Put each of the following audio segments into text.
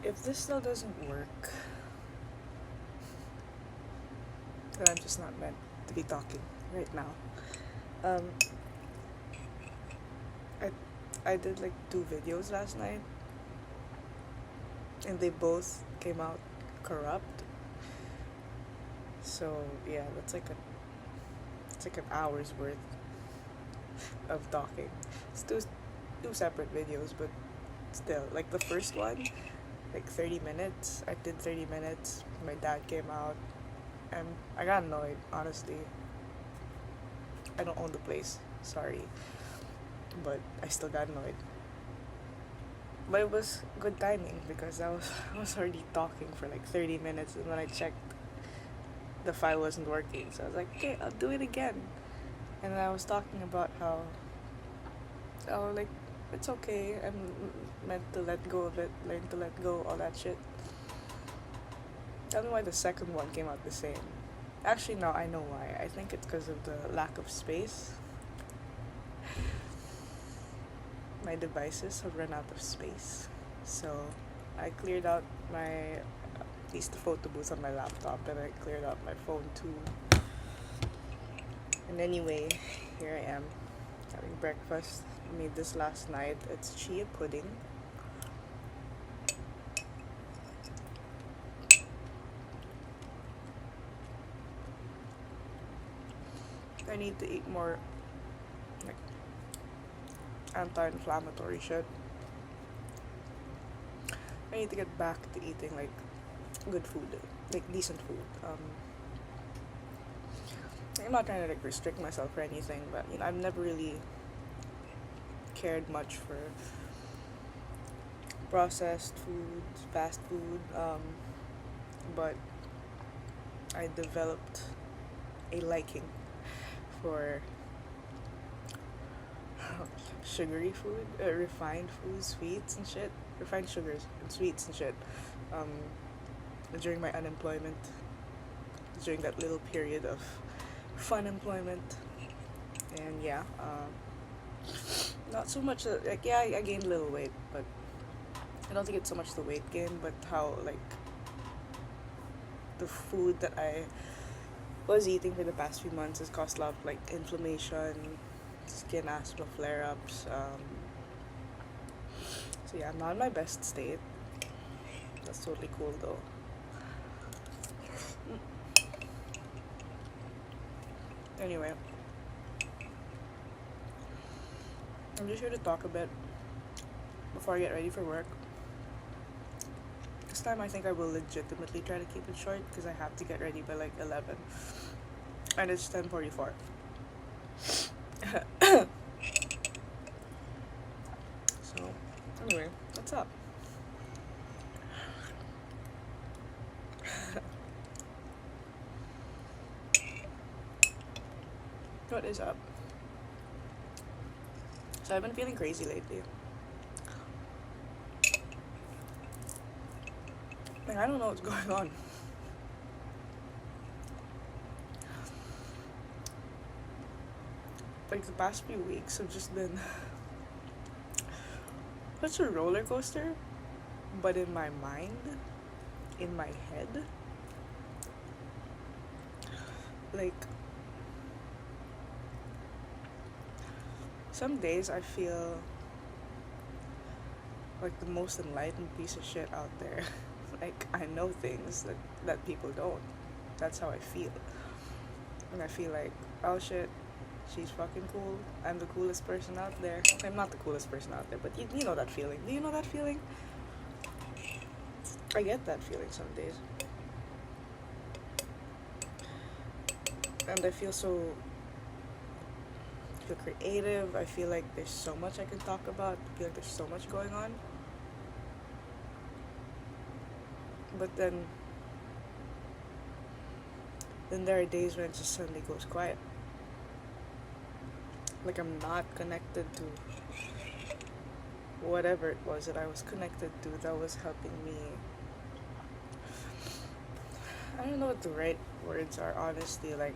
If this still doesn't work, then I'm just not meant to be talking right now. Um, I I did like 2 videos last night, and they both came out corrupt. So yeah, it's like an hour's worth of talking. It's two separate videos, but still, like the first one, like 30 minutes. I did 30 minutes. My dad came out, and I got annoyed. Honestly, I don't own the place. Sorry, but I still got annoyed. But it was good timing because I was already talking for like 30 minutes, and when I checked, the file wasn't working. So I was like, okay, I'll do it again. And then I was talking about how, oh, like, it's okay. I'm meant to let go of it, learn to let go, all that shit. Tell me why the second one came out the same. Actually, no, I know why. I think it's because of the lack of space. My devices have run out of space. So I cleared out at least the photo booth on my laptop, and I cleared out my phone too. And anyway, here I am having breakfast. I made this last night. It's chia pudding. I need to eat more like anti-inflammatory shit. I need to get back to eating like good food, like decent food. I'm not trying to like restrict myself or anything, but I've never really cared much for processed foods, fast food. But I developed a liking for sugary food, refined foods, sweets and shit, refined sugars and sweets and shit. Um, during my unemployment, during that little period of fun employment, and yeah, not so much. Like yeah, I gained a little weight, but I don't think it's so much the weight gain, but how like the food that I was eating for the past few months has caused a lot of like inflammation, skin asthma flare ups. So yeah, I'm not in my best state. That's totally cool though. Anyway, I'm just here to talk a bit before I get ready for work. This time I think I will legitimately try to keep it short because I have to get ready by like 11. And it's 10:44. So, anyway, what's up? What is up? So I've been feeling crazy lately. Like I don't know what's going on. Like the past few weeks have just been such a roller coaster, but in my mind, in my head, like some days I feel like the most enlightened piece of shit out there. Like I know things that people don't. That's how I feel. And I feel like, oh shit, she's fucking cool. I'm the coolest person out there. I'm not the coolest person out there, but you know that feeling. Do you know that feeling? I get that feeling some days. And I feel creative. I feel like there's so much I can talk about. I feel like there's so much going on. But then there are days when it just suddenly goes quiet. Like I'm not connected to whatever it was that I was connected to that was helping me. I don't know what the right words are, honestly. Like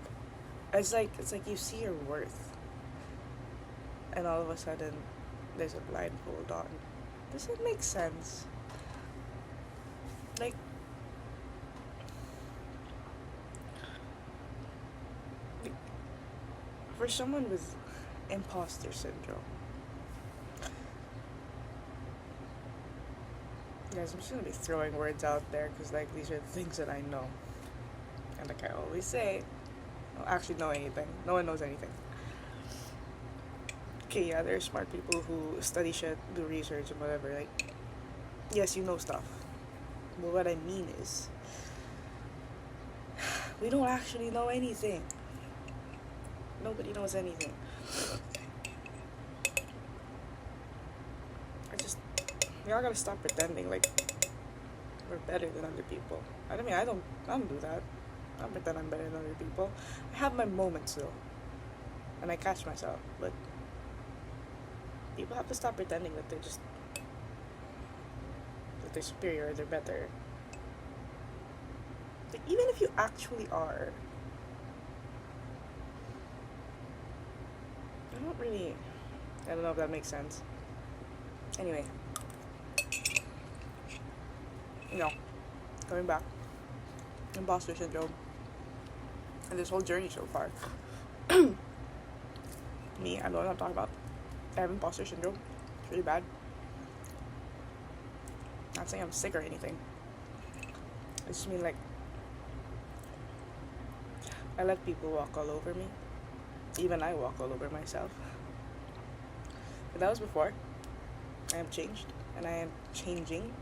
it's like you see your worth, and all of a sudden there's a blindfold on. Does it make sense? Like, for someone with imposter syndrome, guys, I'm just gonna be throwing words out there because, like, these are the things that I know. And, like I always say, I don't actually know anything. No one knows anything. Okay, yeah, there are smart people who study shit, do research, and whatever. Like, yes, you know stuff. But what I mean is, we don't actually know anything. Nobody knows anything. We all gotta stop pretending like we're better than other people. I mean, I don't do that. I don't pretend I'm better than other people. I have my moments though, and I catch myself. But people have to stop pretending that they're superior, or they're better. Like, even if you actually are, I don't know if that makes sense. Anyway, going back, imposter syndrome, and this whole journey so far. Me, I know what I'm talking about. I have imposter syndrome. It's really bad. Not saying I'm sick or anything. I just mean, like, I let people walk all over me. Even I walk all over myself. But that was before. I am changed, and I am changing.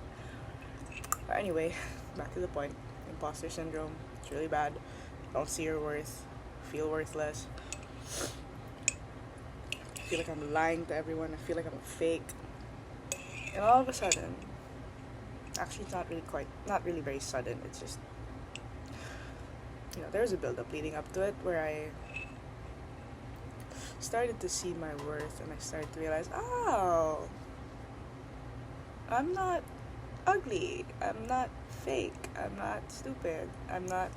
But anyway, back to the point. Imposter syndrome. It's really bad. Don't see your worth. Feel worthless. I feel like I'm lying to everyone. I feel like I'm a fake. And all of a sudden, actually it's not really very sudden. It's just, there was a build-up leading up to it where I started to see my worth, and I started to realize, oh, I'm not ugly. I'm not fake. I'm not stupid. I'm not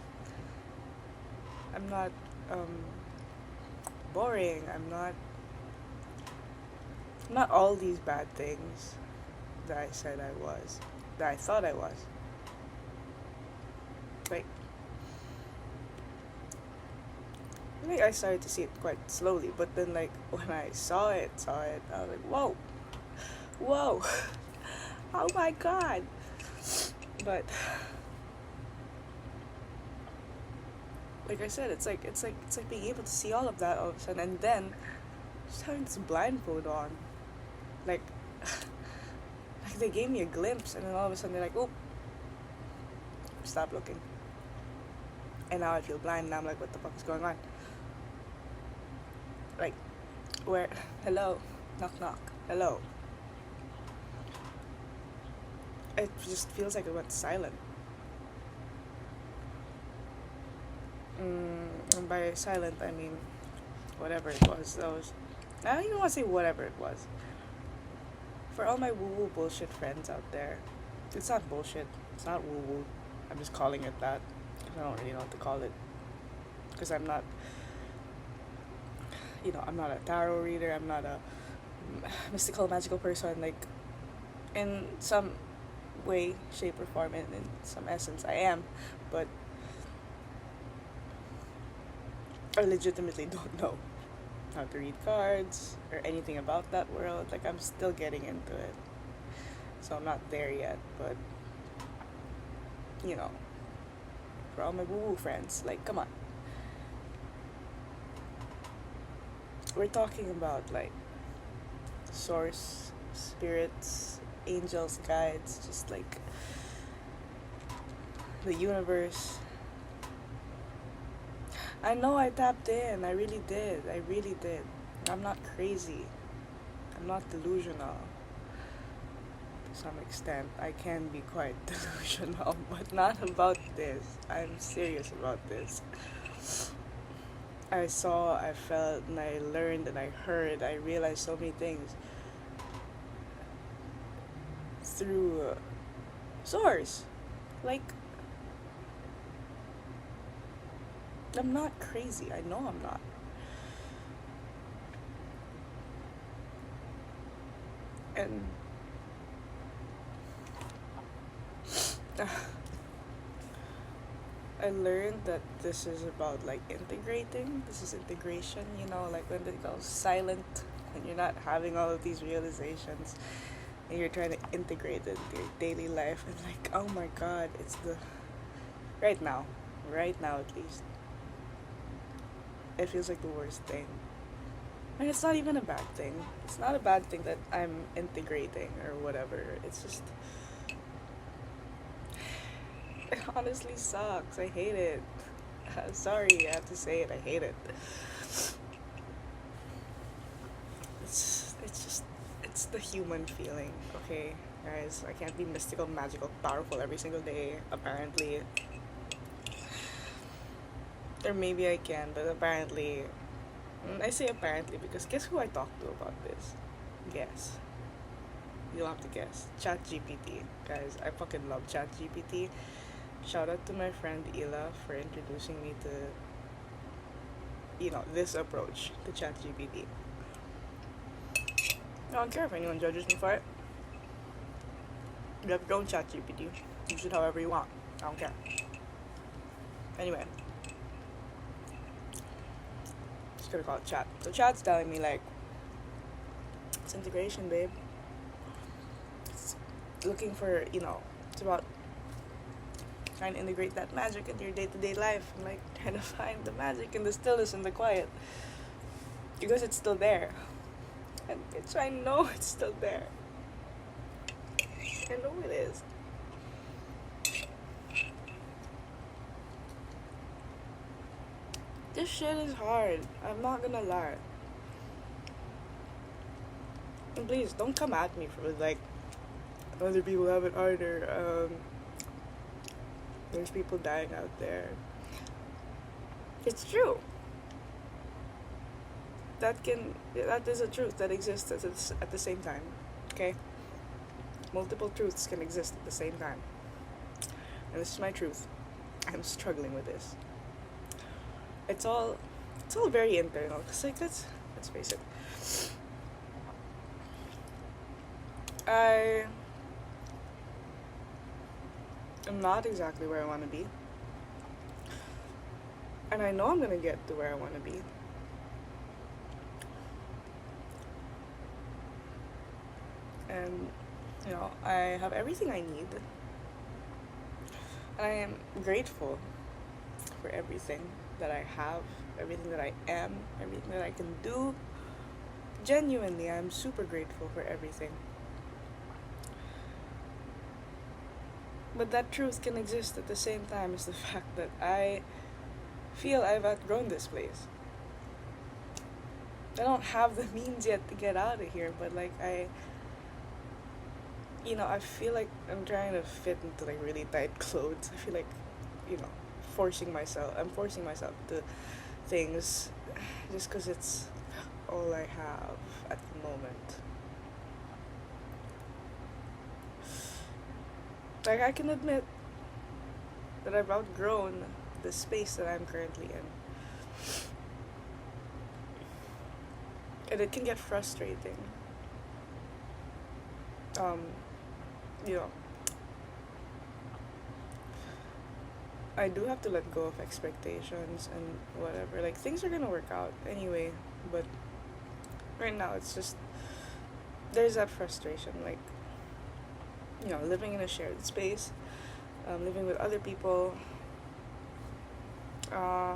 boring. I'm not all these bad things that I said I was, that I thought I was. Like, I think I started to see it quite slowly, but then, like, when I saw it, I was like, whoa, oh my god. But like I said, it's like being able to see all of that all of a sudden, and then just having this blindfold on, like like they gave me a glimpse, and then all of a sudden they're like, oh, stop looking. And now I feel blind, and I'm like, what the fuck is going on? Like, where? Hello? Knock knock. Hello? It just feels like it went silent. And by silent, I mean whatever it was. I don't even want to say whatever it was. For all my woo-woo bullshit friends out there, it's not bullshit. It's not woo-woo. I'm just calling it that. I don't really know what to call it. Because I'm not a tarot reader. I'm not a mystical, magical person. Like, in some way, shape, or form, and in some essence, I am. But I legitimately don't know how to read cards or anything about that world. Like, I'm still getting into it. So I'm not there yet, but for all my woo-woo friends, like, come on. We're talking about, like, source, spirits, angels, guides, just like the universe. I know I tapped in. I really did. I'm not crazy. I'm not delusional. To some extent, I can be quite delusional, but not about this. I'm serious about this. I saw, I felt, and I learned, and I heard, I realized so many things through source. Like, I'm not crazy. I know I'm not. And I learned that this is about like integrating. This is integration, you know, like when it goes silent, when you're not having all of these realizations and you're trying to integrate it into your daily life. And like, oh my god, it's the right now, right now at least, it feels like the worst thing. And it's not even a bad thing. It's not a bad thing that I'm integrating or whatever. It's just, it honestly sucks. I hate it. Sorry, I have to say it. I hate it. It's just, it's the human feeling. Okay, guys, I can't be mystical, magical, powerful every single day. Apparently, or maybe I can, but apparently, I say apparently because guess who I talked to about this? Guess. You'll have to guess. ChatGPT. Guys, I fucking love ChatGPT. Shout out to my friend Ila for introducing me to, this approach to ChatGPT. I don't care if anyone judges me for it. You have your own ChatGPT. Use it however you want. I don't care. Anyway. Just gonna call it Chat. So Chat's telling me like, it's integration, babe. It's looking for, it's about trying to integrate that magic into your day-to-day life and like trying to find the magic in the stillness and the quiet. Because it's still there. And I know it's still there. I know it is. This shit is hard. I'm not gonna lie. And please don't come at me for like other people have it harder. There's people dying out there. It's true. That is a truth that exists at the same time. Okay? Multiple truths can exist at the same time. And this is my truth. I'm struggling with this. It's all very internal. Cause like let's face it. I am not exactly where I want to be. And I know I'm gonna get to where I want to be. And, I have everything I need. And I am grateful for everything that I have, everything that I am, everything that I can do. Genuinely, I'm super grateful for everything. But that truth can exist at the same time as the fact that I feel I've outgrown this place. I don't have the means yet to get out of here, but like I feel like I'm trying to fit into like really tight clothes. I feel like, I'm forcing myself to things just because it's all I have at the moment. Like I can admit that I've outgrown the space that I'm currently in. And it can get frustrating. I do have to let go of expectations and whatever. Like things are gonna work out anyway, but right now it's just there's that frustration, like living in a shared space, living with other people. I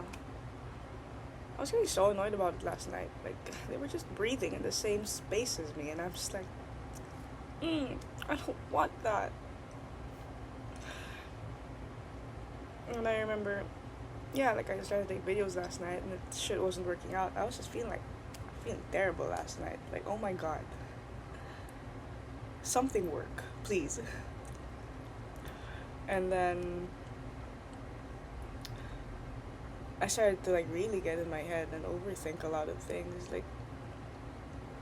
was getting so annoyed about it last night. Like they were just breathing in the same space as me, and I'm just like, I don't want that. And I remember, like I started to take videos last night, and the shit wasn't working out. I was just feeling terrible last night. Like, oh my god, something work, please. And then I started to like really get in my head and overthink a lot of things. Like,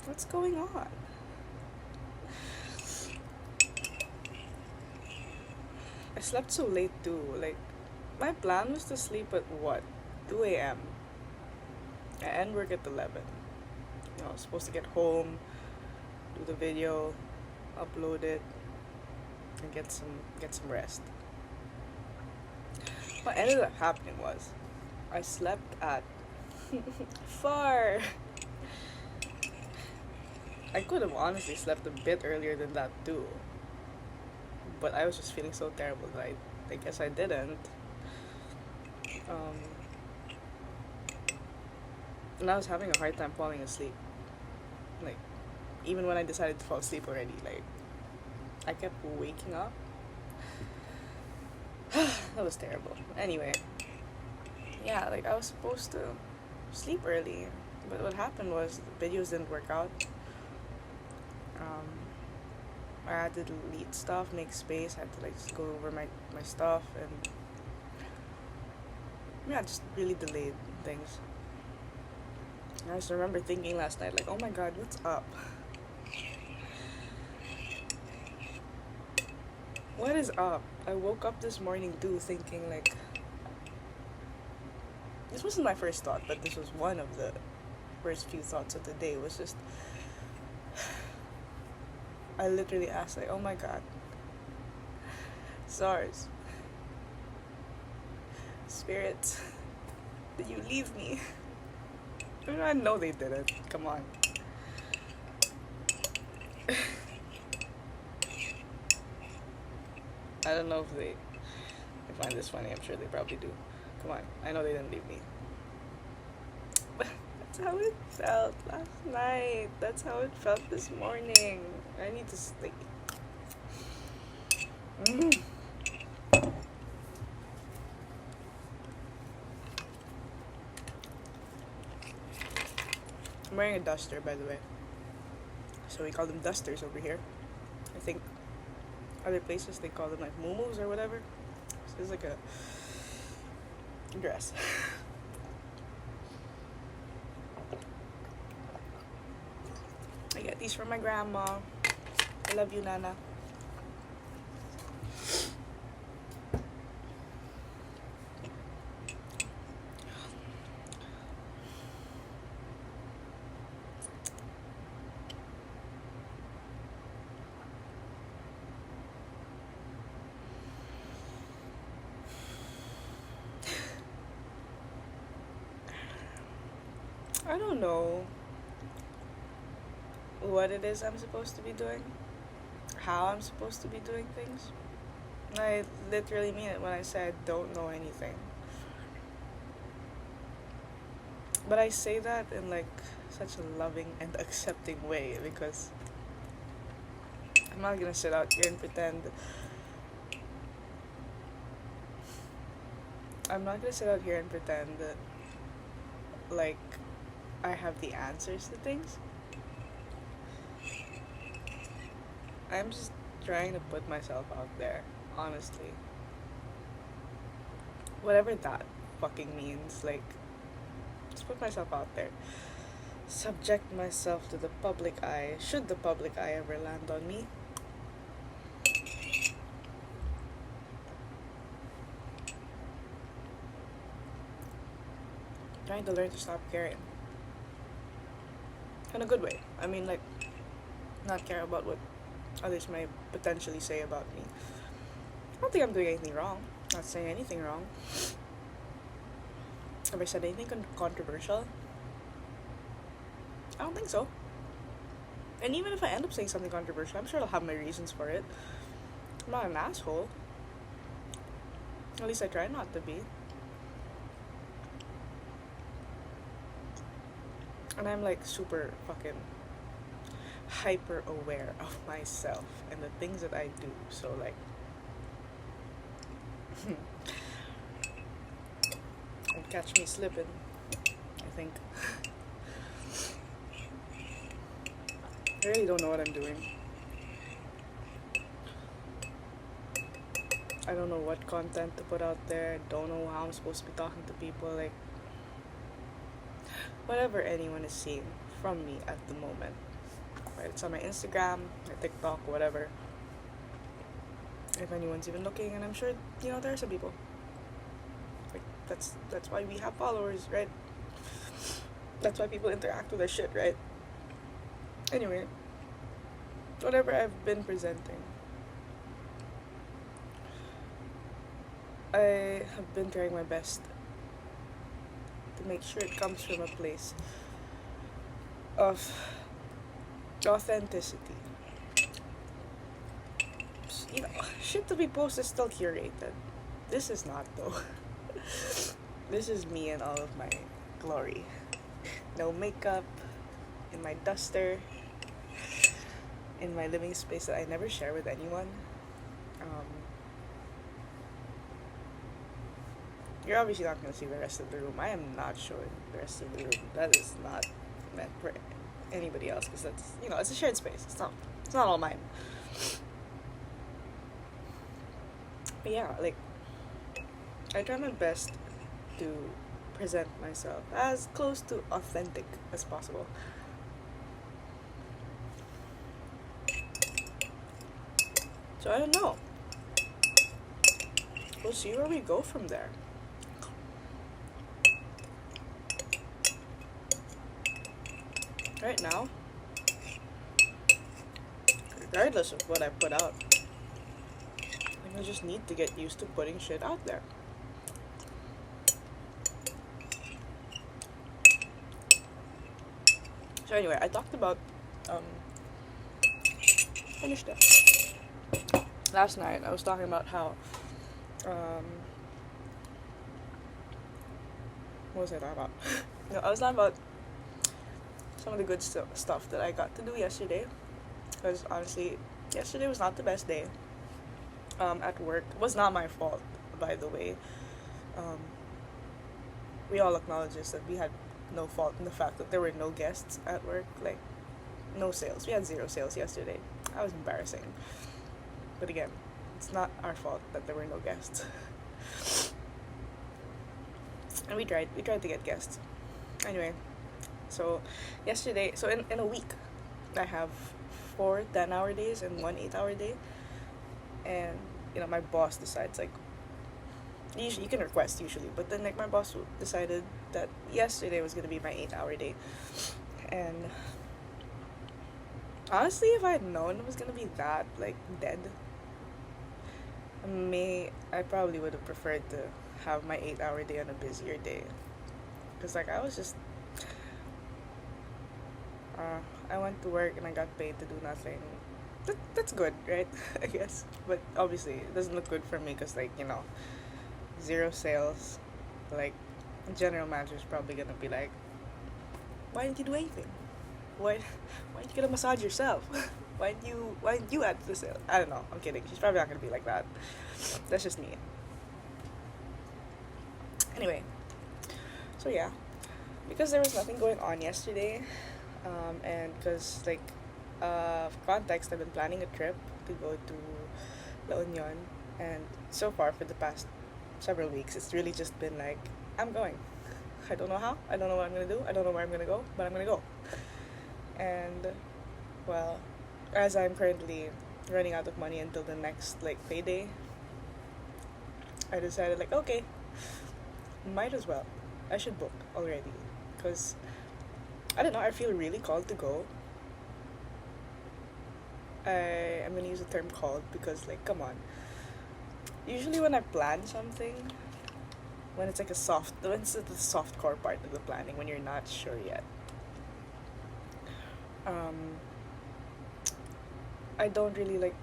what's going on? I slept so late too. Like, my plan was to sleep at 2 a.m. I end work at 11. I was supposed to get home, do the video, upload it, and get some rest. What ended up happening was I slept at far. I could have honestly slept a bit earlier than that too, but I was just feeling so terrible that I guess I didn't. Um, and I was having a hard time falling asleep. Like, even when I decided to fall asleep already, like, I kept waking up. That was terrible. Anyway, yeah, like, I was supposed to sleep early, but what happened was the videos didn't work out. Um, I had to delete stuff, make space, I had to, like, just go over my stuff, and yeah, just really delayed things. And I just remember thinking last night, like, oh my god, what's up? What is up? I woke up this morning too thinking, like, this wasn't my first thought, but this was one of the first few thoughts of the day. Was just, I literally asked, like, oh my god, SARS, spirits, did you leave me? I know they didn't. Come on. I don't know if they find this funny. I'm sure they probably do. Come on. I know they didn't leave me. That's how it felt last night. That's how it felt this morning. I need to sleep. I'm wearing a duster, by the way. So we call them dusters over here. I think other places they call them like muumuus or whatever. So it's like a dress. I get these from my grandma. I love you, Nana. I don't know what it is I'm supposed to be doing, how I'm supposed to be doing things. I literally mean it when I say I don't know anything. But I say that in like such a loving and accepting way because I'm not gonna sit out here and pretend. I'm not gonna sit out here and pretend that like I have the answers to things. I'm just trying to put myself out there, honestly. Whatever that fucking means, like, just put myself out there. Subject myself to the public eye, should the public eye ever land on me. Trying to learn to stop caring. In a good way. I mean, like, not care about what others may potentially say about me. I don't think I'm doing anything wrong. Not saying anything wrong. Have I said anything controversial? I don't think so. And even if I end up saying something controversial, I'm sure I'll have my reasons for it. I'm not an asshole. At least I try not to be. And I'm like super fucking hyper aware of myself and the things that I do. So like don't catch me slipping, I think. I really don't know what I'm doing. I don't know what content to put out there. I don't know how I'm supposed to be talking to people. Like, whatever anyone is seeing from me at the moment. Right? It's on my Instagram, my TikTok, whatever. If anyone's even looking, and I'm sure, there are some people. Like, that's why we have followers, right? That's why people interact with our shit, right? Anyway, whatever I've been presenting, I have been trying my best to make sure it comes from a place of authenticity. You know, shit to be posted is still curated. This is not though. This is me and all of my glory. No makeup, in my duster, in my living space that I never share with anyone. Um, you're obviously not gonna see the rest of the room. I am not showing the rest of the room. That is not meant for anybody else because that's, you know, it's a shared space. It's not all mine. But yeah, like I try my best to present myself as close to authentic as possible. So I don't know. We'll see where we go from there. Right now, regardless of what I put out, I just need to get used to putting shit out there. So anyway, I talked about finished it last night. I was talking about how what was I talking about? No, I was talking about some of the good stuff that I got to do yesterday. Because honestly, yesterday was not the best day. At work, it was not my fault, by the way. We all acknowledge this, that we had no fault in the fact that there were no guests at work. Like, no sales. We had 0 sales yesterday. That was embarrassing. But again, it's not our fault that there were no guests. And we tried to get guests. Anyway, so yesterday, so in a week, I have 4 10-hour days and 1 8-hour day. And, you know, my boss decides, like, usually you can request usually, but then, like, my boss decided that yesterday was going to be my 8-hour day. And honestly, if I had known it was going to be that, like, dead, I probably would have preferred to have my 8-hour day on a busier day. Because, like, I was just I went to work and I got paid to do nothing. That's good, right? I guess. But obviously, it doesn't look good for me because, like, you know, 0 sales. General manager's probably gonna be like, why didn't you do anything? Why didn't you get a massage yourself? Why didn't you add to the sale? I don't know. I'm kidding. She's probably not gonna be like that. That's just me. Anyway, so yeah, because there was nothing going on yesterday, and because, like, for context, I've been planning a trip to go to La Union, and so far for the past several weeks, it's really just been like, I'm going. I don't know how, I don't know what I'm gonna do, I don't know where I'm gonna go, but I'm gonna go. And, well, as I'm currently running out of money until the next, like, payday, I decided, like, okay, might as well. I should book already. Because, I don't know, I feel really called to go. I'm gonna use the term called because, like, come on. Usually when I plan something, when it's like the soft core part of the planning, when you're not sure yet, I don't really, like,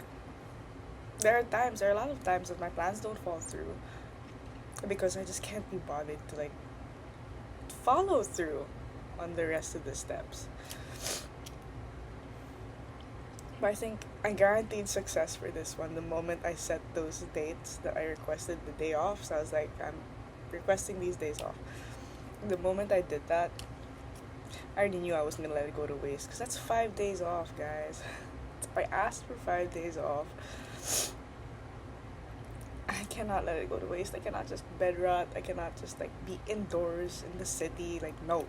there are a lot of times that my plans don't fall through because I just can't be bothered to, like, follow through on the rest of the steps. But I think I guaranteed success for this one the moment I set those dates that I requested the day off. So I was like, I'm requesting these days off. The moment I did that, I already knew I wasn't gonna let it go to waste because that's 5 days off, guys. I asked for 5 days off. I cannot let it go to waste. I cannot just bed rot. I cannot just, like, be indoors in the city. Like, no.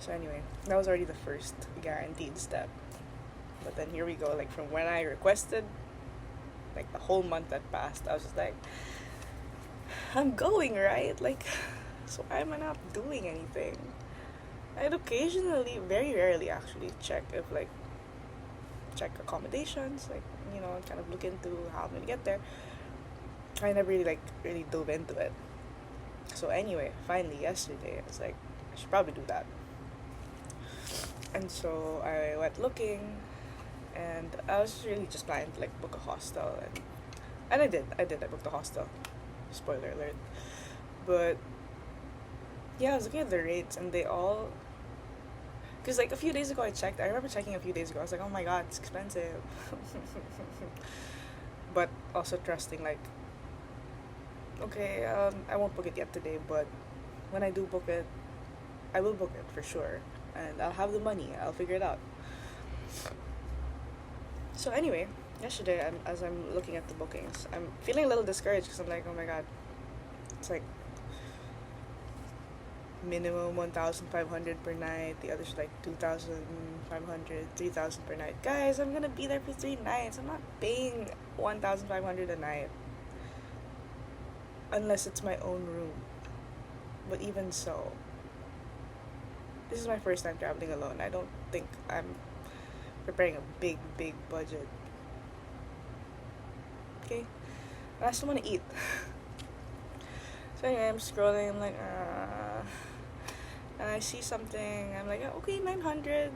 So anyway, that was already the first guaranteed step. But then here we go, like, from when I requested, like, the whole month that passed, I was just like, I'm going, right? Like, so why am I not doing anything? I'd occasionally, very rarely actually, check accommodations, like, you know, kind of look into how I'm gonna get there. I never really dove into it. So anyway, finally yesterday I was like, I should probably do that. And so I went looking, and I was really just planning to like book a hostel, and I booked a hostel. Spoiler alert. But yeah, I was looking at the rates, and they all, because like a few days ago I checked. I remember checking a few days ago. I was like, oh my god, it's expensive. But also trusting like, okay, I won't book it yet today, but when I do book it, I will book it for sure, and I'll have the money. I'll figure it out. So anyway, yesterday, as I'm looking at the bookings, I'm feeling a little discouraged because I'm like, oh my god, it's like minimum 1,500 per night. The others like 2,500, 3,000 per night. Guys, I'm gonna be there for 3 nights. I'm not paying 1,500 a night unless it's my own room. But even so, this is my first time traveling alone. I don't think I'm preparing a big budget. Okay, and I still want to eat. So anyway, I'm scrolling. I'm like, and I see something. I'm like, okay, 900,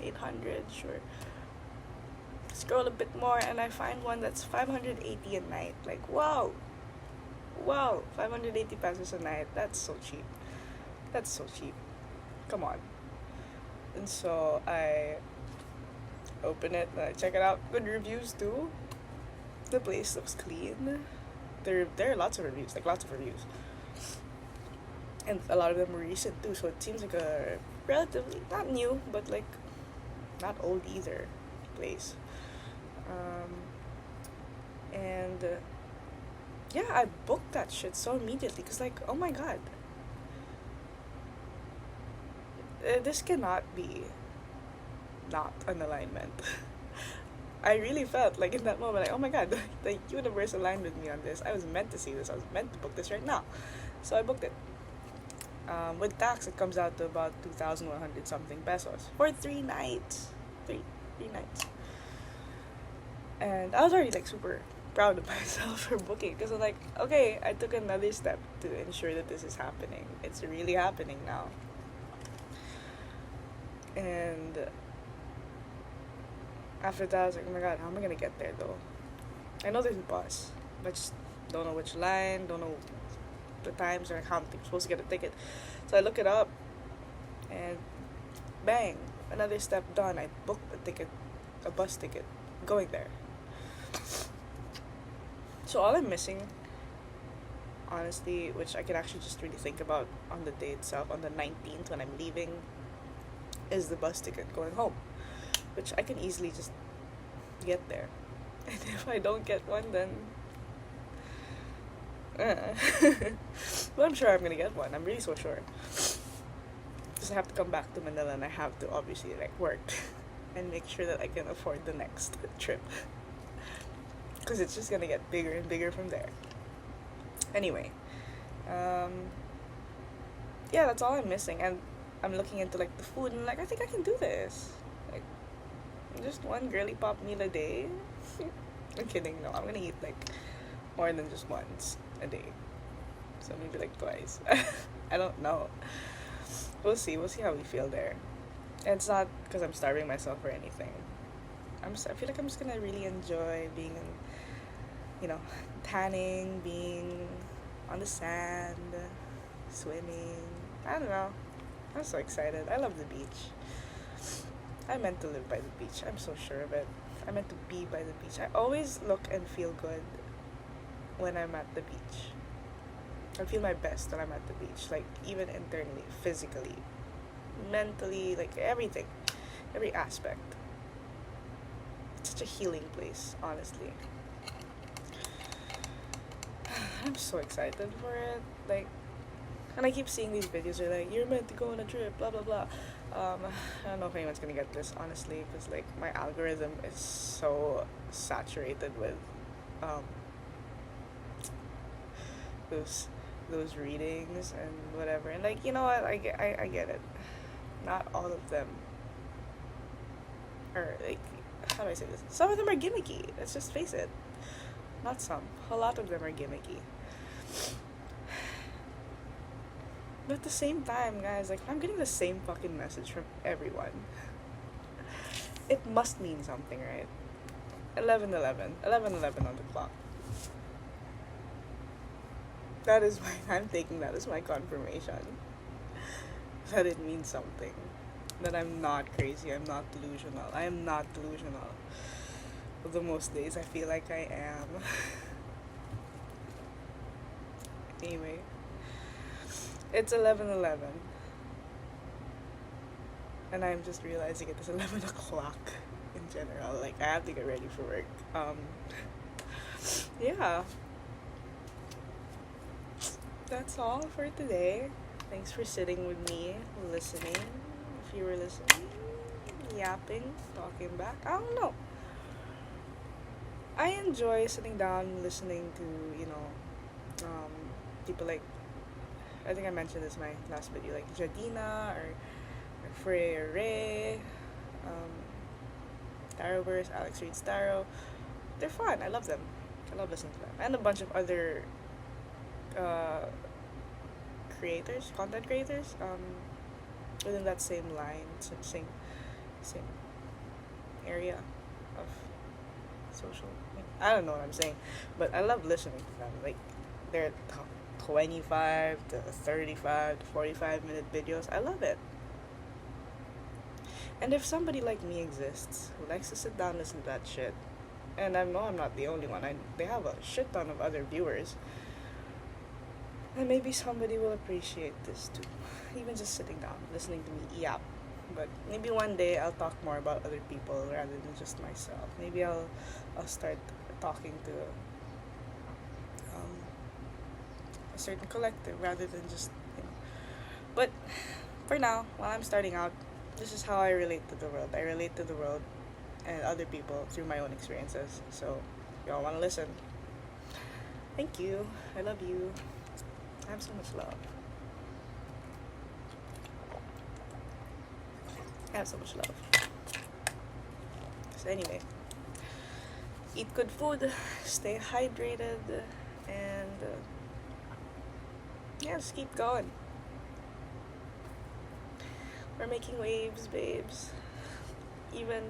800, sure. Scroll a bit more, and I find one that's 580 a night. Like, wow, 580 pesos a night. That's so cheap. Come on. And so I open it and I check it out. Good reviews too. The place looks clean. There are lots of reviews, and a lot of them were recent too. So it seems like a relatively not new, but like not old either place. And yeah, I booked that shit so immediately because like, oh my god, this cannot be not an alignment. I really felt like in that moment, like, oh my god, the universe aligned with me on this. I was meant to see this. I was meant to book this right now. So I booked it. With tax, it comes out to about 2,100 something pesos for 3 nights. Three nights. And I was already like super proud of myself for booking because I'm like, okay, I took another step to ensure that this is happening. It's really happening now. And after that, I was like, oh my god, how am I gonna get there though? I know there's a bus, but just don't know which line, don't know the times or how I'm supposed to get a ticket. So I look it up, and bang, another step done. I booked a bus ticket, going there. So all I'm missing, honestly, which I can actually just really think about on the day itself, on the 19th when I'm leaving, is the bus ticket going home, which I can easily just get there. And if I don't get one, then but I'm sure I'm gonna get one. I'm really so sure. Because I have to come back to Manila and I have to obviously like work and make sure that I can afford the next trip. Because it's just gonna get bigger and bigger from there. Anyway, yeah, that's all I'm missing. And I'm looking into like the food and like, I think I can do this. Like, just one girly pop meal a day. I'm kidding. No, I'm gonna eat like more than just once a day. So maybe like twice. I don't know. We'll see how we feel there. And it's not because I'm starving myself or anything. I feel like I'm just gonna really enjoy being in, tanning, being on the sand, swimming. I don't know. I'm so excited. I love the beach. I meant to live by the beach. I'm so sure of it. I meant to be by the beach. I always look and feel good when I'm at the beach. I feel my best when I'm at the beach. Like, even internally, physically, mentally, like everything. Every aspect. It's such a healing place, honestly. I'm so excited for it. Like, and I keep seeing these videos where like, you're meant to go on a trip, blah blah blah. I don't know if anyone's gonna get this, honestly, because like my algorithm is so saturated with those readings and whatever. And like, you know what, I get it. Not all of them are like, how do I say this? Some of them are gimmicky. Let's just face it. Not some. A lot of them are gimmicky. But at the same time, guys, like, I'm getting the same fucking message from everyone. It must mean something, right? 11:11. 11:11 on the clock. That is why I'm taking that as my confirmation. That it means something. That I'm not crazy. I'm not delusional. I am not delusional. Although most days I feel like I am. Anyway, it's 11:11, and I'm just realizing it is 11 o'clock in general. Like, I have to get ready for work. Yeah, that's all for today. Thanks for sitting with me, listening. If you were listening, yapping, talking back. I don't know. I enjoy sitting down, listening to, people like, I think I mentioned this in my last video, like Jadina or Frey or Ray, Tarotverse, Alex Reads Tarot. They're fun. I love them. I love listening to them. And a bunch of other content creators, within that same line, same area of social. I don't know what I'm saying, but I love listening to them. Like, they're 25 to 35 to 45-minute videos. I love it. And if somebody like me exists who likes to sit down and listen to that shit, and I know I'm not the only one, they have a shit ton of other viewers, and maybe somebody will appreciate this too. Even just sitting down, listening to me yap. But maybe one day I'll talk more about other people rather than just myself. Maybe I'll start talking to a certain collective rather than just, But for now, while I'm starting out, this is how I relate to the world. I relate to the world and other people through my own experiences. So, y'all want to listen? Thank you. I love you. I have so much love. I have so much love. So anyway, eat good food, stay hydrated, and just keep going. We're making waves, babes. Even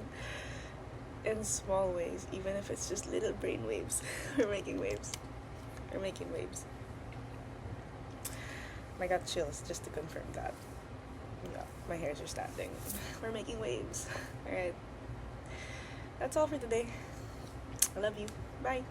in small ways, even if it's just little brain waves. We're making waves. We're making waves. I got chills just to confirm that. Yeah, my hairs are standing. We're making waves. Alright. That's all for today. I love you. Bye.